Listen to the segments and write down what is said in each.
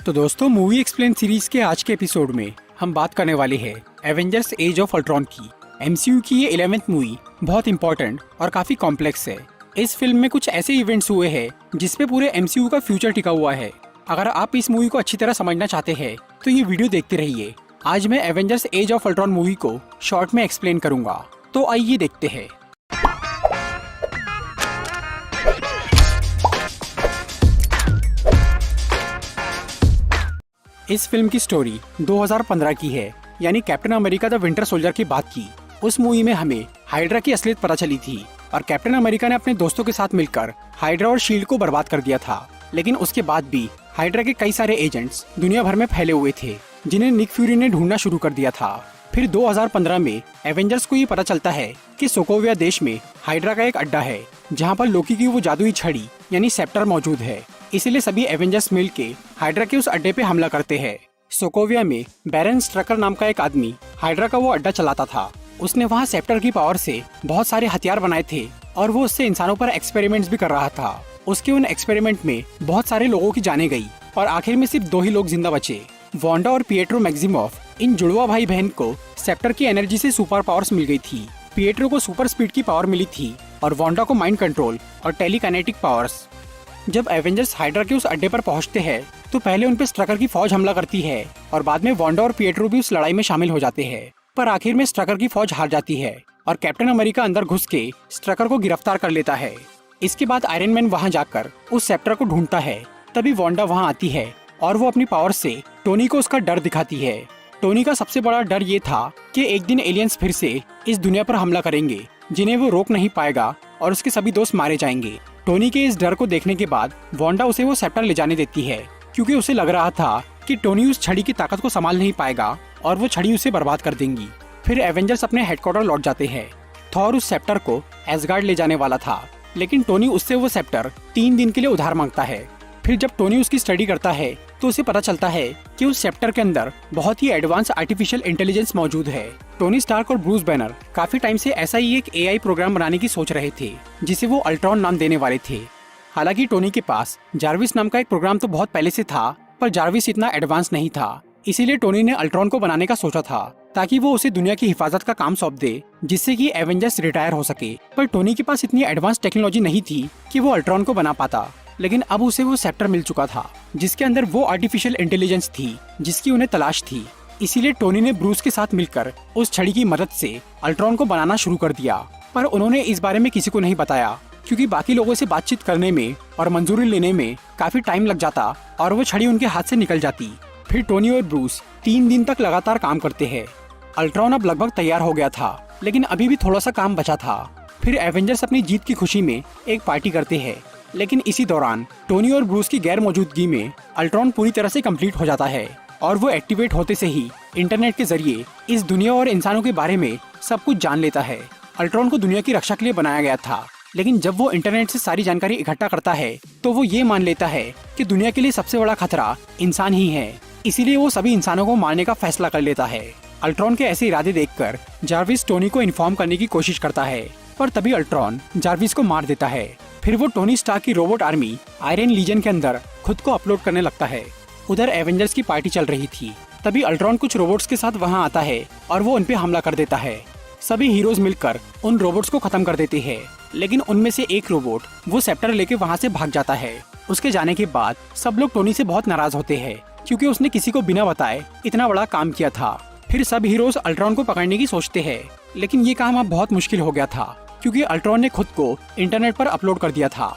तो दोस्तों, movie explain series के आज के एपिसोड में हम बात करने वाले हैं एवेंजर्स एज ऑफ अल्ट्रॉन की। एमसीयू की ये 11th मूवी बहुत इंपॉर्टेंट और काफी कॉम्प्लेक्स है। इस फिल्म में कुछ ऐसे इवेंट्स हुए हैं जिसपे पूरे एमसीयू का फ्यूचर टिका हुआ है। अगर आप इस मूवी को अच्छी तरह समझना चाहते हैं तो ये वीडियो देखते रहिए। आज मैं Avengers age of Ultron movie को शॉर्ट में एक्सप्लेन करूंगा, तो आइए देखते हैं। इस फिल्म की स्टोरी 2015 की है, यानी captain America the winter soldier की बात की। उस मूवी में हमें हाइड्रा की असलियत पता चली थी और कैप्टन अमेरिका ने अपने दोस्तों के साथ मिलकर हाइड्रा और शील्ड को बर्बाद कर दिया था। लेकिन उसके बाद भी हाइड्रा के कई सारे एजेंट्स दुनिया भर में फैले हुए थे, जिन्हें निक फ्यूरी ने ढूंढना शुरू कर दिया था। फिर 2015 में एवेंजर्स को ये पता चलता है कि सोकोविया देश में हाइड्रा का एक अड्डा है, जहाँ पर लोकी की वो जादुई छड़ी यानी सेप्टर मौजूद है। इसीलिए सभी एवेंजर्स मिल के हाइड्रा के उस अड्डे पे हमला करते हैं। सोकोविया में बैरन स्ट्रकर नाम का एक आदमी हाइड्रा का वो अड्डा चलाता था। उसने वहाँ सेप्टर की पावर से बहुत सारे हथियार बनाए थे और वो उससे इंसानों पर एक्सपेरिमेंट्स भी कर रहा था। उसके उन एक्सपेरिमेंट में बहुत सारे लोगों की जाने गई और आखिर में सिर्फ 2 ही लोग जिंदा बचे। वांडा और पिएट्रो मैक्सिमॉफ, इन जुड़वा भाई बहन को सेप्टर की एनर्जी से सुपर पावर्स मिल गई थी। पिएट्रो को सुपर स्पीड की पावर मिली थी और वांडा को माइंड कंट्रोल और टेलीकाइनेटिक पावर्स। जब एवेंजर्स हाइड्रा के उस अड्डे पर पहुंचते हैं तो पहले उन पे स्ट्रकर की फौज हमला करती है और बाद में वांडा और पिएट्रो भी उस लड़ाई में शामिल हो जाते हैं। पर आखिर में स्ट्रकर की फौज हार जाती है और कैप्टन अमेरिका अंदर घुस के स्ट्रकर को गिरफ्तार कर लेता है। इसके बाद आयरन मैन वहाँ जाकर उस सेप्टर को ढूंढता है। तभी वांडा वहाँ आती है और वो अपनी पावर से टोनी को उसका डर दिखाती है। टोनी का सबसे बड़ा डर ये था कि एक दिन एलियंस फिर से इस दुनिया पर हमला करेंगे, जिन्हें वो रोक नहीं पाएगा और उसके सभी दोस्त मारे जाएंगे। टोनी के इस डर को देखने के बाद वांडा उसे वो सेप्टर ले जाने देती है, क्योंकि उसे लग रहा था कि टोनी उस छड़ी की ताकत को संभाल नहीं पाएगा और वो छड़ी उसे बर्बाद कर देंगी। फिर एवेंजर्स अपने हेडक्वार्टर लौट जाते हैं। थॉर उस सेप्टर को एसगार्ड ले जाने वाला था, लेकिन टोनी उससे वो सेप्टर 3 दिन के लिए उधार मांगता है। फिर जब टोनी उसकी स्टडी करता है तो उसे पता चलता है कि उस सेप्टर के अंदर बहुत ही एडवांस आर्टिफिशियल इंटेलिजेंस मौजूद है। टोनी स्टार्क और ब्रूस बैनर काफी टाइम से ऐसा ही एक एआई प्रोग्राम बनाने की सोच रहे थे, जिसे वो अल्ट्रॉन नाम देने वाले थे। हालांकि टोनी के पास जार्विस नाम का एक प्रोग्राम तो बहुत पहले से था, पर जार्विस इतना एडवांस नहीं था। इसीलिए टोनी ने अल्ट्रॉन को बनाने का सोचा था ताकि वो उसे दुनिया की हिफाजत का काम सौंप दे, जिससे कि एवेंजर्स रिटायर हो सके। पर टोनी के पास इतनी एडवांस टेक्नोलॉजी नहीं थी कि वो अल्ट्रॉन को बना पाता। लेकिन अब उसे वो सेप्टर मिल चुका था, जिसके अंदर वो आर्टिफिशियल इंटेलिजेंस थी जिसकी उन्हें तलाश थी। इसीलिए टोनी ने ब्रूस के साथ मिलकर उस छड़ी की मदद से अल्ट्रॉन को बनाना शुरू कर दिया। पर उन्होंने इस बारे में किसी को नहीं बताया, क्योंकि बाकी लोगों से बातचीत करने में और मंजूरी लेने में काफी टाइम लग जाता और वो छड़ी उनके हाथ से निकल जाती। फिर टोनी और ब्रूस 3 दिन तक लगातार काम करते हैं। अल्ट्रॉन अब लगभग तैयार हो गया था, लेकिन अभी भी थोड़ा सा काम बचा था। फिर एवेंजर्स अपनी जीत की खुशी में एक पार्टी करते हैं, लेकिन इसी दौरान टोनी और ब्रूस की गैर मौजूदगी में अल्ट्रॉन पूरी तरह से कंप्लीट हो जाता है और वो एक्टिवेट होते से ही इंटरनेट के जरिए इस दुनिया और इंसानों के बारे में सब कुछ जान लेता है। अल्ट्रॉन को दुनिया की रक्षा के लिए बनाया गया था, लेकिन जब वो इंटरनेट से सारी जानकारी इकट्ठा करता है तो वो ये मान लेता है कि दुनिया के लिए सबसे बड़ा खतरा इंसान ही है। इसीलिए वो सभी इंसानों को मारने का फैसला कर लेता है। अल्ट्रॉन के ऐसे इरादे देखकर जार्विस टोनी को इन्फॉर्म करने की कोशिश करता है, पर तभी अल्ट्रॉन जार्विस को मार देता है। फिर वो टोनी स्टार्क की रोबोट आर्मी आयरन लीजन के अंदर खुद को अपलोड करने लगता है। उधर एवेंजर्स की पार्टी चल रही थी। तभी अल्ट्रॉन कुछ रोबोट्स के साथ वहां आता है और वो उनपे हमला कर देता है। सभी हीरोज मिलकर उन रोबोट्स को खत्म कर देते हैं, लेकिन उनमें से एक रोबोट वो सेप्टर लेके वहां से भाग जाता है। उसके जाने के बाद सब लोग टोनी से बहुत नाराज होते हैं, क्योंकि उसने किसी को बिना बताए इतना बड़ा काम किया था। फिर सब हीरोज अल्ट्रॉन को पकड़ने की सोचते हैं, लेकिन ये काम अब बहुत मुश्किल हो गया था, क्योंकि अल्ट्रॉन ने खुद को इंटरनेट पर अपलोड कर दिया था।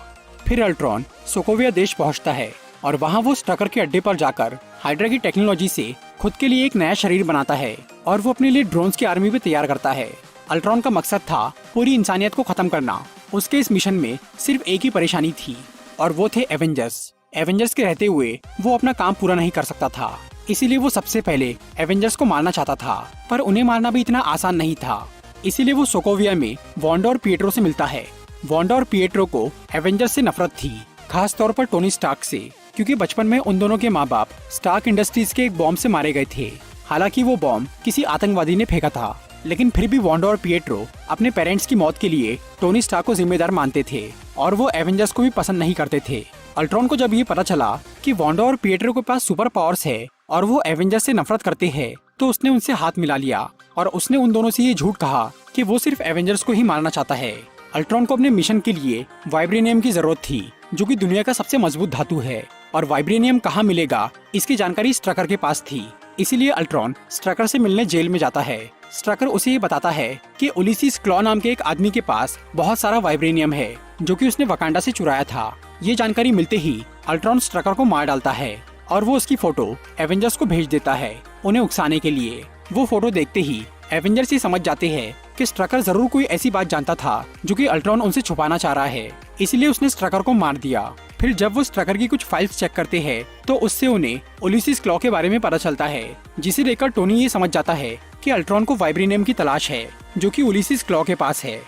फिर अल्ट्रॉन सोकोविया देश पहुंचता है और वहां वो स्ट्रकर के अड्डे पर जाकर हाइड्रा की टेक्नोलॉजी से खुद के लिए एक नया शरीर बनाता है और वो अपने लिए ड्रोन्स की आर्मी भी तैयार करता है। अल्ट्रॉन का मकसद था पूरी इंसानियत को खत्म करना। उसके इस मिशन में सिर्फ एक ही परेशानी थी और वो थे एवेंजर्स। एवेंजर्स के रहते हुए वो अपना काम पूरा नहीं कर सकता था, इसीलिए वो सबसे पहले एवेंजर्स को मारना चाहता था, पर उन्हें मारना भी इतना आसान नहीं था। इसीलिए वो सोकोविया में वांडा और पिएट्रो से मिलता है। वांडा और पिएट्रो को एवेंजर्स से नफरत थी, खास तौर पर टोनी स्टार्क से, क्योंकि बचपन में उन दोनों के माँ बाप स्टार्क इंडस्ट्रीज के एक बॉम्ब से मारे गए थे। हालांकि वो बॉम्ब किसी आतंकवादी ने फेंका था, लेकिन फिर भी वांडा और पिएट्रो अपने पेरेंट्स की मौत के लिए टोनी स्टार्क को जिम्मेदार मानते थे और वो एवेंजर्स को भी पसंद नहीं करते थे। अल्ट्रॉन को जब ये पता चला कि वांडा और पिएट्रो के पास सुपर पावर्स है और वो एवेंजर्स से नफरत करते हैं, तो उसने उनसे हाथ मिला लिया और उसने उन दोनों से ये झूठ कहा कि वो सिर्फ एवेंजर्स को ही मारना चाहता है। अल्ट्रॉन को अपने मिशन के लिए वाइब्रेनियम की जरूरत थी, जो कि दुनिया का सबसे मजबूत धातु है, और वाइब्रेनियम कहाँ मिलेगा इसकी जानकारी स्ट्रकर के पास थी। इसीलिए अल्ट्रॉन स्ट्रकर से मिलने जेल में जाता है। स्ट्रकर उसे ये बताता है कि उलिसिस क्लॉ नाम के एक आदमी के पास बहुत सारा वाइब्रेनियम है, जो कि उसने वकांडा से चुराया था। ये जानकारी मिलते ही अल्ट्रॉन स्ट्रकर को मार डालता है और वो उसकी फोटो एवेंजर्स को भेज देता है उन्हें उकसाने के लिए। वो फोटो देखते ही एवेंजर्स ये समझ जाते हैं कि स्ट्रकर जरूर कोई ऐसी बात जानता था जो कि अल्ट्रॉन उनसे छुपाना चाह रहा है, इसलिए उसने स्ट्रकर को मार दिया। फिर जब वो स्ट्रकर की कुछ फाइल्स चेक करते हैं तो उससे उन्हें उलिसिस क्लॉ के बारे में पता चलता है, जिसे देखकर टोनी ये समझ जाता है कि अल्ट्रॉन को वाइब्रेनियम की तलाश है, जो कि उलिसिस क्लॉ के पास है।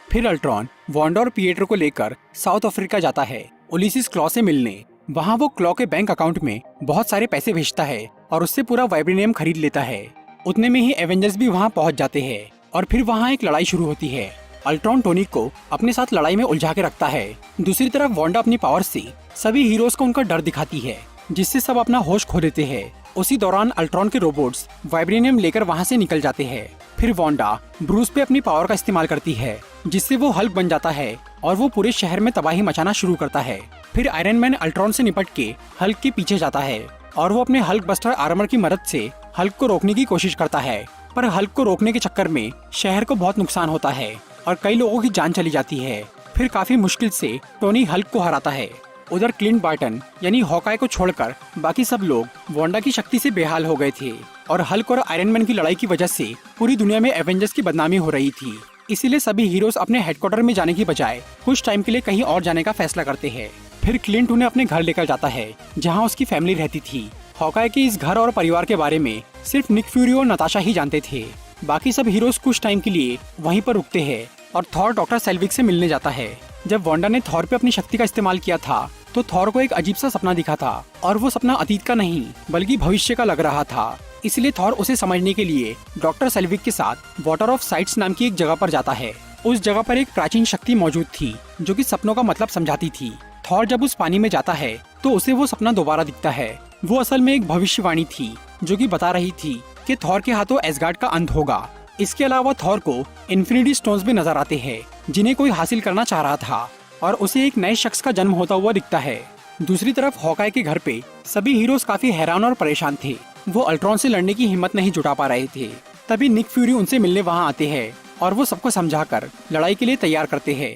फिर अल्ट्रॉन वांडा और पिएट्रो को लेकर साउथ अफ्रीका जाता है उलिसिस क्लॉ से मिलने। वहाँ वो क्लॉ के बैंक अकाउंट में बहुत सारे पैसे भेजता है और उससे पूरा वाइब्रेनियम खरीद लेता है। उतने में ही एवेंजर्स भी वहाँ पहुँच जाते हैं और फिर वहाँ एक लड़ाई शुरू होती है। अल्ट्रॉन टोनी को अपने साथ लड़ाई में उलझा के रखता है। दूसरी तरफ वांडा अपनी पावर से सभी हीरोज को उनका डर दिखाती है, जिससे सब अपना होश खो देते हैं। उसी दौरान अल्ट्रॉन के रोबोट्स वाइब्रेनियम लेकर वहाँ से निकल जाते हैं। फिर वांडा ब्रूस पे अपनी पावर का इस्तेमाल करती है, जिससे वो हल्क बन जाता है और वो पूरे शहर में तबाही मचाना शुरू करता है। फिर आयरन मैन अल्ट्रॉन से निपट के हल्क के पीछे जाता है और वो अपने हल्क बस्टर आर्मर की मदद से हल्क को रोकने की कोशिश करता है, पर हल्क को रोकने के चक्कर में शहर को बहुत नुकसान होता है और कई लोगों की जान चली जाती है। फिर काफी मुश्किल से टोनी हल्क को हराता है। उधर क्लिंट बार्टन यानी हॉकाई को छोड़कर बाकी सब लोग वांडा की शक्ति से बेहाल हो गए थे और हल्क और आयरन मैन की लड़ाई की वजह से पूरी दुनिया में एवेंजर्स की बदनामी हो रही थी। इसीलिए सभी हीरोज अपने हेडक्वार्टर में जाने की बजाय कुछ टाइम के लिए कहीं और जाने का फैसला करते हैं। फिर क्लिंट उन्हें अपने घर लेकर जाता है, जहाँ उसकी फैमिली रहती थी। हॉकाई के इस घर और परिवार के बारे में सिर्फ निक फ्यूरी और नताशा ही जानते थे। बाकी सब हीरोज कुछ टाइम के लिए वहीं पर रुकते हैं और थॉर डॉक्टर सेल्विक से मिलने जाता है। जब वांडा ने थॉर पे अपनी शक्ति का इस्तेमाल किया था तो थॉर को एक अजीब सा सपना दिखा था और वो सपना अतीत का नहीं बल्कि भविष्य का लग रहा था। इसलिए थॉर उसे समझने के लिए डॉक्टर सेल्विक के साथ वाटर ऑफ साइट्स नाम की एक जगह पर जाता है। उस जगह पर एक प्राचीन शक्ति मौजूद थी जो कि सपनों का मतलब समझाती थी। थॉर जब उस पानी में जाता है तो उसे वो सपना दोबारा दिखता है। वो असल में एक भविष्यवाणी थी जो कि बता रही थी कि थॉर के हाथों एसगार्ड का अंत होगा। इसके अलावा थॉर को इन्फिनिटी स्टोन्स भी नजर आते हैं जिन्हें कोई हासिल करना चाह रहा था और उसे एक नए शख्स का जन्म होता हुआ दिखता है। दूसरी तरफ हॉकाई के घर पे सभी हीरोज काफी हैरान और परेशान थे। वो अल्ट्रॉन से लड़ने की हिम्मत नहीं जुटा पा रहे थे। तभी निक फ्यूरी उनसे मिलने वहाँ आते हैं और वो सबको समझाकर लड़ाई के लिए तैयार करते हैं।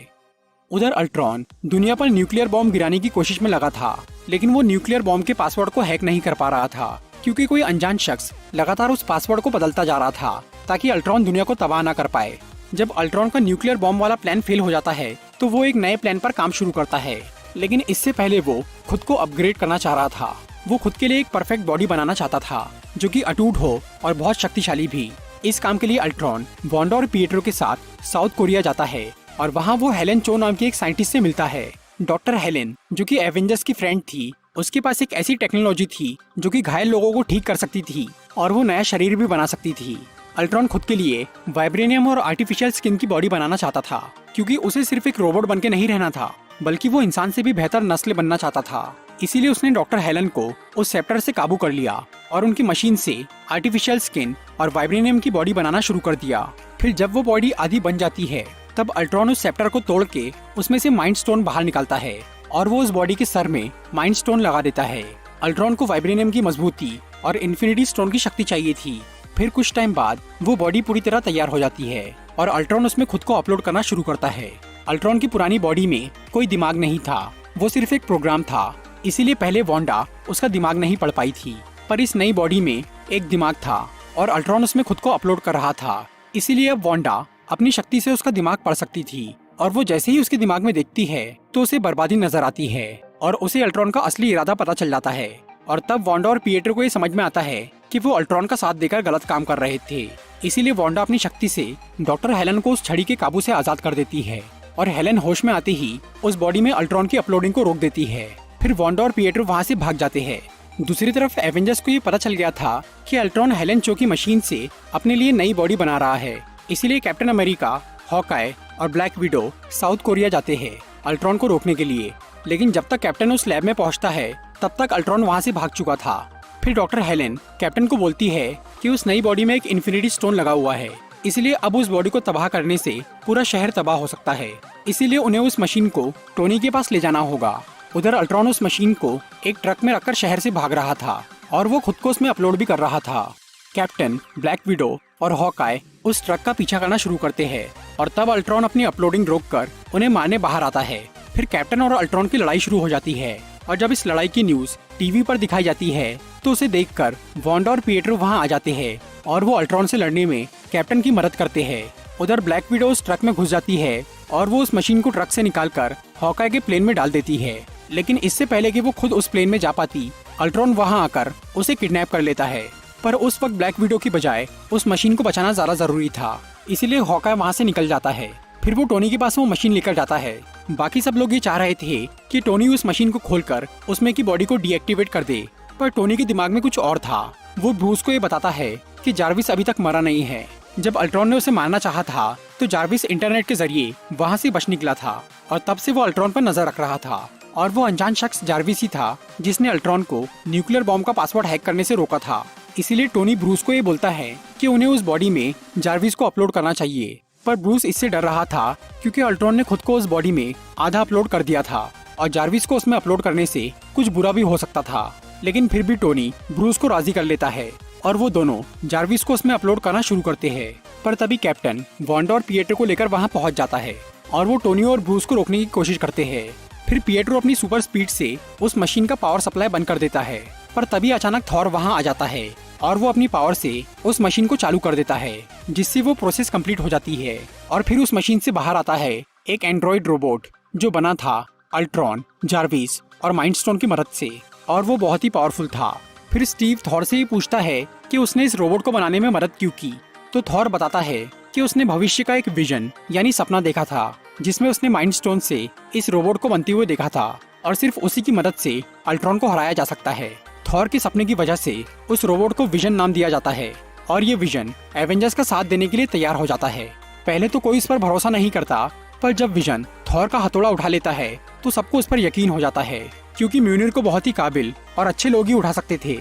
उधर अल्ट्रॉन दुनिया पर न्यूक्लियर बॉम्ब गिराने की कोशिश में लगा था, लेकिन वो न्यूक्लियर बॉम्ब के पासवर्ड को हैक नहीं कर पा रहा था क्योंकि कोई अनजान शख्स लगातार उस पासवर्ड को बदलता जा रहा था ताकि अल्ट्रॉन दुनिया को तबाह न कर पाए। जब अल्ट्रॉन का न्यूक्लियर बॉम्ब वाला प्लान फेल हो जाता है तो वो एक नए प्लान पर काम शुरू करता है, लेकिन इससे पहले वो खुद को अपग्रेड करना चाह रहा था। वो खुद के लिए एक परफेक्ट बॉडी बनाना चाहता था जो कि अटूट हो और बहुत शक्तिशाली भी। इस काम के लिए अल्ट्रॉन वांडा और पिएट्रो के साथ साउथ कोरिया जाता है और वहाँ वो हेलेन चो नाम की एक साइंटिस्ट से मिलता है। डॉक्टर हेलेन जो कि एवेंजर्स की फ्रेंड थी, उसके पास एक ऐसी टेक्नोलॉजी थी जो कि घायल लोगों को ठीक कर सकती थी और वो नया शरीर भी बना सकती थी। अल्ट्रॉन खुद के लिए वाइब्रेनियम और आर्टिफिशियल स्किन की बॉडी बनाना चाहता था क्योंकि उसे सिर्फ एक रोबोट बन के नहीं रहना था बल्कि वो इंसान से भी बेहतर नस्ल बनना चाहता था। इसीलिए उसने डॉक्टर हेलन को उस सेप्टर से काबू कर लिया और उनकी मशीन से आर्टिफिशियल स्किन और वाइब्रेनियम की बॉडी बनाना शुरू कर दिया। फिर जब वो बॉडी आधी बन जाती है तब अल्ट्रॉन उस सेप्टर को तोड़ के उसमें से माइंड स्टोन बाहर निकालता है और वो उस बॉडी के सर में माइंड स्टोन लगा देता है। अल्ट्रॉन को वाइब्रेनियम की मजबूती और इन्फिनिटी स्टोन की शक्ति चाहिए थी। फिर कुछ टाइम बाद वो बॉडी पूरी तरह तैयार हो जाती है और अल्ट्रॉन उसमें खुद को अपलोड करना शुरू करता है। अल्ट्रॉन की पुरानी बॉडी में कोई दिमाग नहीं था, वो सिर्फ एक प्रोग्राम था। इसीलिए पहले वांडा उसका दिमाग नहीं पढ़ पाई थी, पर इस नई बॉडी में एक दिमाग था और अल्ट्रॉन उसमें खुद को अपलोड कर रहा था। इसीलिए अब वांडा अपनी शक्ति से उसका दिमाग पढ़ सकती थी और वो जैसे ही उसके दिमाग में देखती है तो उसे बर्बादी नजर आती है और उसे अल्ट्रॉन का असली इरादा पता चल जाता है। और तब वांडा और पिएट्रो को ये समझ में आता है कि वो अल्ट्रॉन का साथ देकर गलत काम कर रहे थे। इसीलिए वांडा अपनी शक्ति से डॉक्टर हेलन को उस छड़ी के काबू से आजाद कर देती है और हेलन होश में आते ही उस बॉडी में अल्ट्रॉन की अपलोडिंग को रोक देती है। फिर वांडा और पिएट्रो वहाँ से भाग जाते हैं। दूसरी तरफ एवेंजर्स को ये पता चल गया था कि अल्ट्रॉन हेलन चो की मशीन से अपने लिए नई बॉडी बना रहा है। इसीलिए कैप्टन अमेरिका, हॉकाई और ब्लैक विडो साउथ कोरिया जाते हैं अल्ट्रॉन को रोकने के लिए। लेकिन जब तक कैप्टन उस लैब में पहुंचता है तब तक अल्ट्रॉन वहां से भाग चुका था। फिर डॉक्टर हेलेन कैप्टन को बोलती है कि उस नई बॉडी में एक इन्फिनिटी स्टोन लगा हुआ है, इसलिए अब उस बॉडी को तबाह करने से पूरा शहर तबाह हो सकता है। इसीलिए उन्हें उस मशीन को टोनी के पास ले जाना होगा। उधर अल्ट्रॉन उस मशीन को एक ट्रक में रखकर शहर से भाग रहा था और वो खुद को उसमें अपलोड भी कर रहा था। कैप्टन, ब्लैक विडो और हॉकाई उस ट्रक का पीछा करना शुरू करते हैं और तब अल्ट्रॉन अपनी अपलोडिंग रोककर उन्हें मारने बाहर आता है। फिर कैप्टन और अल्ट्रॉन की लड़ाई शुरू हो जाती है और जब इस लड़ाई की न्यूज टीवी पर दिखाई जाती है तो उसे देखकर वांडा और पिएट्रो वहां आ जाते हैं और वो अल्ट्रॉन से लड़ने में कैप्टन की मदद करते हैं। उधर ब्लैक विडो उस ट्रक में घुस जाती है और वो उस मशीन को ट्रक से निकालकर हॉकाई के प्लेन में डाल देती है, लेकिन इससे पहले कि वो खुद उस प्लेन में जा पाती अल्ट्रॉन वहां आकर उसे किडनैप कर लेता है। पर उस वक्त ब्लैक विडो की बजाय उस मशीन को बचाना ज्यादा जरूरी था, इसीलिए हॉकाई वहां से निकल जाता है। फिर वो टोनी के पास वो मशीन लेकर जाता है। बाकी सब लोग ये चाह रहे थे कि टोनी उस मशीन को खोलकर उसमें की बॉडी को डीएक्टिवेट कर दे, पर टोनी के दिमाग में कुछ और था। वो ब्रूस को ये बताता है कि जार्विस अभी तक मरा नहीं है। जब अल्ट्रॉन ने उसे मारना चाहा था तो जार्विस इंटरनेट के जरिए वहाँ से बच निकला था और तब से वो अल्ट्रॉन पर नजर रख रहा था और वो अनजान शख्स जार्विस ही था जिसने अल्ट्रॉन को न्यूक्लियर बॉम्ब का पासवर्ड हैक करने से रोका था। इसीलिए टोनी ब्रूस को ये बोलता है कि उन्हें उस बॉडी में जार्विस को अपलोड करना चाहिए, पर ब्रूस इससे डर रहा था क्योंकि अल्ट्रॉन ने खुद को उस बॉडी में आधा अपलोड कर दिया था और जार्विस को उसमें अपलोड करने से कुछ बुरा भी हो सकता था। लेकिन फिर भी टोनी ब्रूस को राजी कर लेता है और वो दोनों जार्विस को उसमें अपलोड करना शुरू करते हैं। पर तभी कैप्टन वांडा और पिएट्रो को लेकर वहाँ पहुँच जाता है और वो टोनी और ब्रूस को रोकने की कोशिश करते हैं। फिर पिएट्रो अपनी सुपर स्पीड से उस मशीन का पावर सप्लाई बंद कर देता है, पर तभी अचानक थॉर वहाँ आ जाता है और वो अपनी पावर से उस मशीन को चालू कर देता है, जिससे वो प्रोसेस कंप्लीट हो जाती है। और फिर उस मशीन से बाहर आता है एक एंड्रॉइड रोबोट जो बना था अल्ट्रॉन, जार्विस और माइंडस्टोन की मदद से, और वो बहुत ही पावरफुल था। फिर स्टीव थॉर से ये पूछता है कि उसने इस रोबोट को बनाने में मदद क्यों की, तो थॉर बताता है कि उसने भविष्य का एक विजन यानी सपना देखा था जिसमें उसने माइंडस्टोन से इस रोबोट को बनते हुए देखा था और सिर्फ उसी की मदद से अल्ट्रॉन को हराया जा सकता है। थॉर के सपने की वजह से उस रोबोट को विजन नाम दिया जाता है और ये विजन एवेंजर्स का साथ देने के लिए तैयार हो जाता है। पहले तो कोई इस पर भरोसा नहीं करता, पर जब विजन थॉर का हथौड़ा उठा लेता है तो सबको उस पर यकीन हो जाता है क्योंकि म्यूनिर को बहुत ही काबिल और अच्छे लोग ही उठा सकते थे।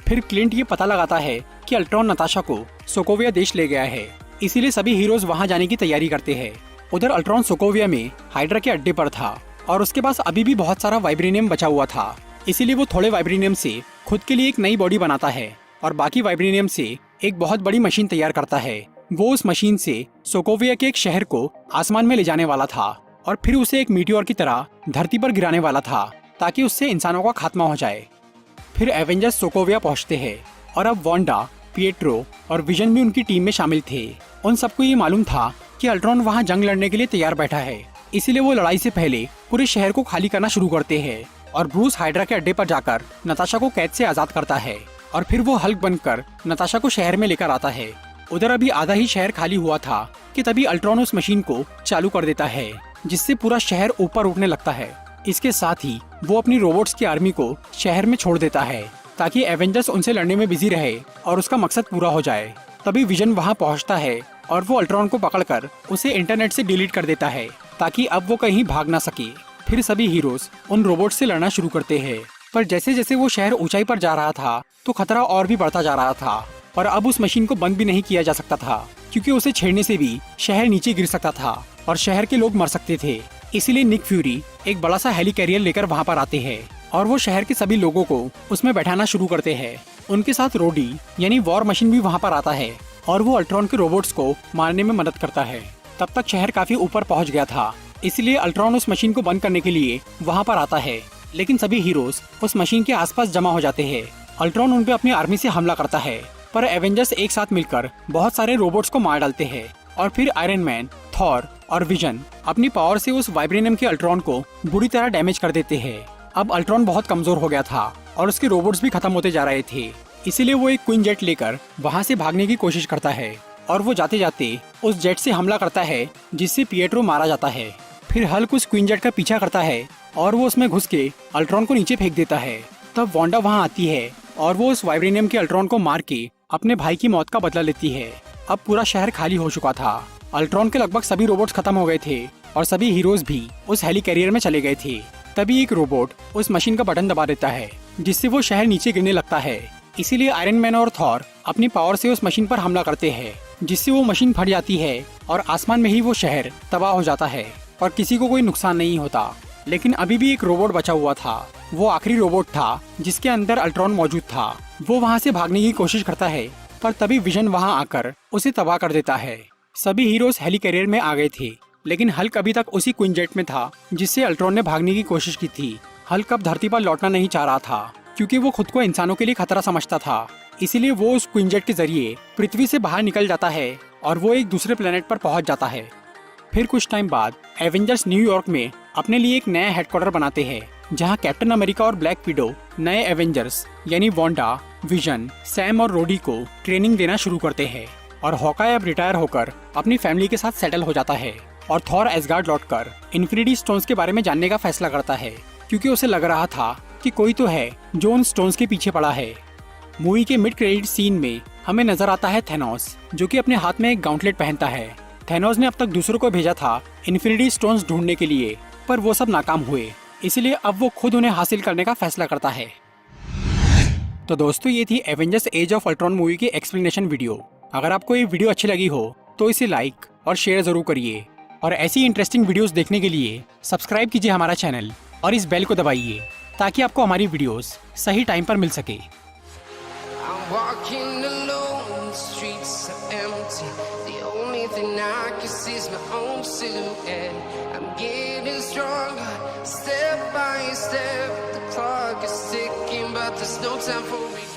फिर क्लिंट ये पता लगाता है कि अल्ट्रॉन नताशा को सोकोविया देश ले गया है, इसीलिए सभी हीरोज वहाँ जाने की तैयारी करते हैं। उधर अल्ट्रॉन सोकोविया में हाइड्रा के अड्डे पर था और उसके पास अभी भी बहुत सारा वाइब्रेनियम बचा हुआ था, इसीलिए वो थोड़े वाइब्रेनियम से खुद के लिए एक नई बॉडी बनाता है और बाकी वाइब्रेनियम से एक बहुत बड़ी मशीन तैयार करता है। वो उस मशीन से सोकोविया के एक शहर को आसमान में ले जाने वाला था और फिर उसे एक मीटियोर की तरह धरती पर गिराने वाला था ताकि उससे इंसानों का खात्मा हो जाए। फिर एवेंजर्स सोकोविया पहुंचते हैं और अब वांडा, पिएट्रो और विजन भी उनकी टीम में शामिल थे। उन सबको ये मालूम था कि अल्ट्रॉन वहां जंग लड़ने के लिए तैयार बैठा है, इसीलिए वो लड़ाई से पहले पूरे शहर को खाली करना शुरू करते हैं और ब्रूस हाइड्रा के अड्डे पर जाकर नताशा को कैद से आजाद करता है और फिर वो हल्क बनकर नताशा को शहर में लेकर आता है। उधर अभी आधा ही शहर खाली हुआ था कि तभी अल्ट्रॉन उस मशीन को चालू कर देता है जिससे पूरा शहर ऊपर उठने लगता है। इसके साथ ही वो अपनी रोबोट्स की आर्मी को शहर में छोड़ देता है ताकि एवेंजर्स उनसे लड़ने में बिजी रहे और उसका मकसद पूरा हो जाए। तभी विजन वहां पहुंचता है और वो अल्ट्रॉन को पकड़कर उसे इंटरनेट से डिलीट कर देता है ताकि अब वो कहीं भाग ना सके। फिर सभी हीरोज उन रोबोट से लड़ना शुरू करते हैं, पर जैसे जैसे वो शहर ऊंचाई पर जा रहा था तो खतरा और भी बढ़ता जा रहा था और अब उस मशीन को बंद भी नहीं किया जा सकता था क्योंकि उसे छेड़ने से भी शहर नीचे गिर सकता था और शहर के लोग मर सकते थे। इसीलिए निक फ्यूरी एक बड़ा सा हेली कैरियर लेकर वहाँ पर आते हैं और वो शहर के सभी लोगों को उसमें बैठाना शुरू करते हैं। उनके साथ रोडी यानी वॉर मशीन भी वहाँ पर आता है और वो अल्ट्रॉन के रोबोट्स को मारने में मदद करता है। तब तक शहर काफी ऊपर पहुँच गया था, इसलिए अल्ट्रॉन उस मशीन को बंद करने के लिए वहाँ पर आता है, लेकिन सभी हीरोज उस मशीन के आसपास जमा हो जाते हैं। अल्ट्रॉन उन पे अपनी आर्मी से हमला करता है, पर एवेंजर्स एक साथ मिलकर बहुत सारे रोबोट्स को मार डालते हैं और फिर आयरन मैन, थॉर और विजन अपनी पावर से उस वाइब्रेनियम के अल्ट्रॉन को बुरी तरह डैमेज कर देते हैं। अब अल्ट्रॉन बहुत कमजोर हो गया था और उसके रोबोट्स भी खत्म होते जा रहे थे, इसीलिए वो एक क्वीन जेट लेकर वहाँ से भागने की कोशिश करता है और वो जाते जाते उस जेट से हमला करता है जिससे पिएट्रो मारा जाता है। फिर हल्क उस क्वीन जेट का पीछा करता है और वो उसमें घुस के अल्ट्रॉन को नीचे फेंक देता है। तब वांडा वहाँ आती है और वो उस वाइब्रेनियम के अल्ट्रॉन को मार के अपने भाई की मौत का बदला लेती है। अब पूरा शहर खाली हो चुका था, अल्ट्रॉन के लगभग सभी रोबोट्स खत्म हो गए थे और सभी हीरोज भी उस हेली कैरियर में चले गए थे। तभी एक रोबोट उस मशीन का बटन दबा देता है, जिससे वो शहर नीचे गिरने लगता है। इसीलिए आयरन मैन और थॉर अपनी पावर से उस मशीन पर हमला करते हैं, जिससे वो मशीन फट जाती है और आसमान में ही वो शहर तबाह हो जाता है और किसी को कोई नुकसान नहीं होता। लेकिन अभी भी एक रोबोट बचा हुआ था। वो आखिरी रोबोट था जिसके अंदर अल्ट्रॉन मौजूद था। वो वहाँ से भागने की कोशिश करता है, पर तभी विजन वहाँ आकर उसे तबाह कर देता है। सभी हीरोज हेली कैरियर में आ गए थे, लेकिन हल्क अभी तक उसी क्वीन जेट में था जिससे अल्ट्रॉन ने भागने की कोशिश की थी। हल्क अब धरती पर लौटना नहीं चाह रहा था, क्योंकि वो खुद को इंसानों के लिए खतरा समझता था। इसीलिए वो उस क्वीन जेट के जरिए पृथ्वी से बाहर निकल जाता है और वो एक दूसरे प्लेनेट पर पहुंच जाता है। फिर कुछ टाइम बाद एवेंजर्स न्यूयॉर्क में अपने लिए एक नया हेडक्वार्टर बनाते हैं, जहां कैप्टन अमेरिका और ब्लैक विडो नए एवेंजर्स यानी वांडा, विजन, सैम और रोडी को ट्रेनिंग देना शुरू करते हैं। और हॉकाई अब रिटायर होकर अपनी फैमिली के साथ सेटल हो जाता है और थॉर एसगार्ड लौटकर इन्फिनिटी स्टोन्स के बारे में जानने का फैसला करता है, क्योंकि उसे लग रहा था कि कोई तो है जो उन स्टोन्स के पीछे पड़ा है। मूवी के मिड क्रेडिट सीन में हमें नजर आता है थैनोस, जो कि अपने हाथ में एक गाउंटलेट पहनता है। थैनोस ने अब तक दूसरों को भेजा था इन्फिनिटी स्टोन्स ढूंढने के लिए, पर वो सब नाकाम हुए। इसलिए अब वो खुद उन्हें हासिल करने का फैसला करता है। तो दोस्तों, ये थी Avengers age of Ultron movie की एक्सप्लेनेशन वीडियो। अगर आपको ये वीडियो अच्छी लगी हो तो इसे लाइक और शेयर जरूर करिए, और ऐसी इंटरेस्टिंग वीडियोस देखने के लिए सब्सक्राइब कीजिए हमारा चैनल और इस बेल को दबाइए, ताकि आपको हमारी वीडियोस सही टाइम पर मिल सके। I'm walking alone, the streets are empty. The only thing I can see is my own silhouette. I'm getting stronger, step by step. The clock is ticking, but there's no time for me.